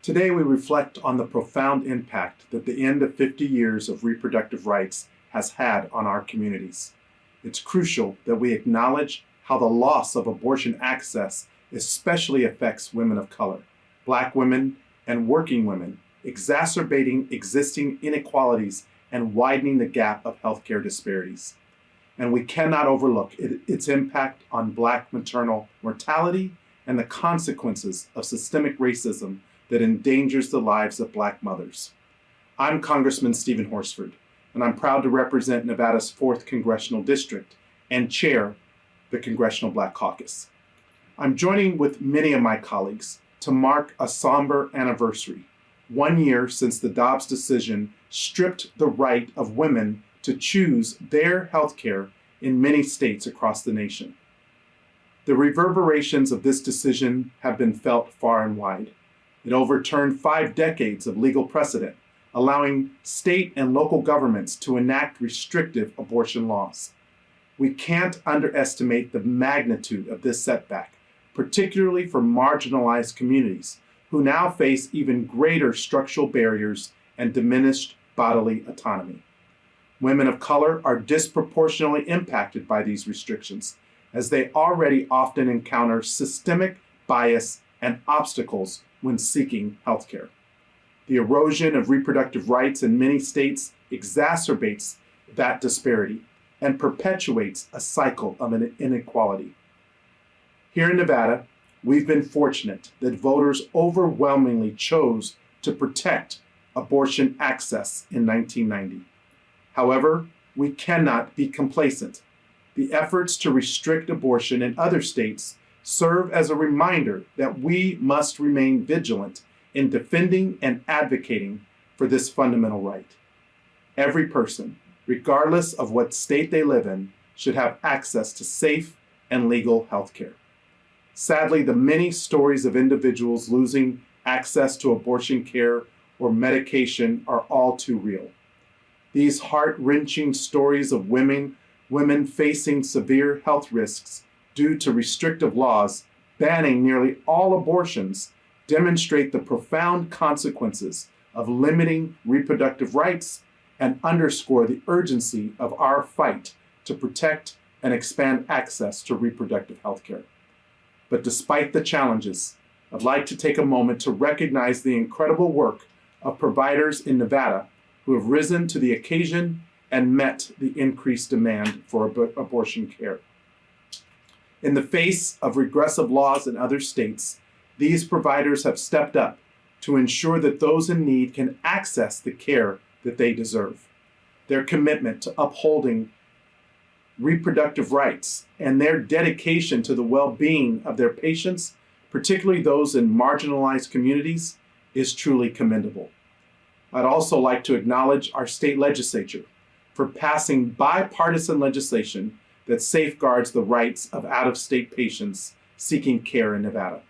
Today we reflect on the profound impact that the end of 50 years of reproductive rights has had on our communities. It's crucial that we acknowledge how the loss of abortion access especially affects women of color, Black women, and working women, exacerbating existing inequalities and widening the gap of healthcare disparities. And we cannot overlook its impact on Black maternal mortality and the consequences of systemic racism that endangers the lives of Black mothers. I'm Congressman Stephen Horsford, and I'm proud to represent Nevada's 4th Congressional District and chair the Congressional Black Caucus. I'm joining with many of my colleagues to mark a somber anniversary, 1 year since the Dobbs decision stripped the right of women to choose their health care in many states across the nation. The reverberations of this decision have been felt far and wide. It overturned 5 decades of legal precedent, allowing state and local governments to enact restrictive abortion laws. We can't underestimate the magnitude of this setback, particularly for marginalized communities who now face even greater structural barriers and diminished bodily autonomy. Women of color are disproportionately impacted by these restrictions, as they already often encounter systemic bias and obstacles when seeking health care. The erosion of reproductive rights in many states exacerbates that disparity and perpetuates a cycle of inequality. Here in Nevada, we've been fortunate that voters overwhelmingly chose to protect abortion access in 1990. However, we cannot be complacent. The efforts to restrict abortion in other states serve as a reminder that we must remain vigilant in defending and advocating for this fundamental right. Every person, regardless of what state they live in, should have access to safe and legal health care. Sadly, the many stories of individuals losing access to abortion care or medication are all too real. These heart-wrenching stories of women facing severe health risks due to restrictive laws banning nearly all abortions demonstrate the profound consequences of limiting reproductive rights and underscore the urgency of our fight to protect and expand access to reproductive health care. But despite the challenges, I'd like to take a moment to recognize the incredible work of providers in Nevada who have risen to the occasion and met the increased demand for abortion care. In the face of regressive laws in other states, these providers have stepped up to ensure that those in need can access the care that they deserve. Their commitment to upholding reproductive rights and their dedication to the well-being of their patients, particularly those in marginalized communities, is truly commendable. I'd also like to acknowledge our state legislature for passing bipartisan legislation that safeguards the rights of out-of-state patients seeking care in Nevada.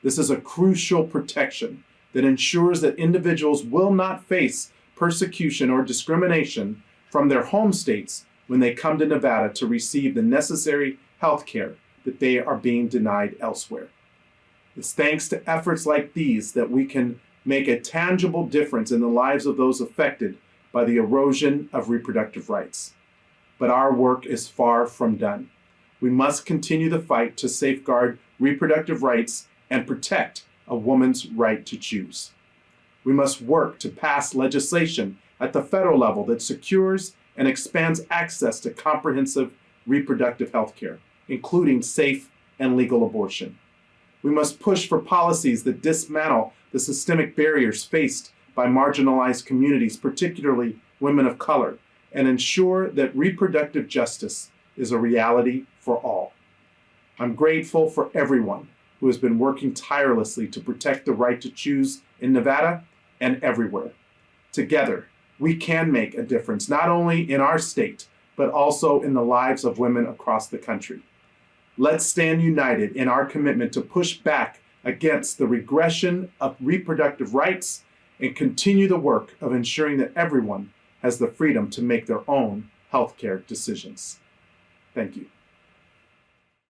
This is a crucial protection that ensures that individuals will not face persecution or discrimination from their home states when they come to Nevada to receive the necessary health care that they are being denied elsewhere. It's thanks to efforts like these that we can make a tangible difference in the lives of those affected by the erosion of reproductive rights. But our work is far from done. We must continue the fight to safeguard reproductive rights and protect a woman's right to choose. We must work to pass legislation at the federal level that secures and expands access to comprehensive reproductive health care, including safe and legal abortion. We must push for policies that dismantle the systemic barriers faced by marginalized communities, particularly women of color, and ensure that reproductive justice is a reality for all. I'm grateful for everyone who has been working tirelessly to protect the right to choose in Nevada and everywhere. Together, we can make a difference, not only in our state, but also in the lives of women across the country. Let's stand united in our commitment to push back against the regression of reproductive rights and continue the work of ensuring that everyone has the freedom to make their own healthcare decisions. Thank you.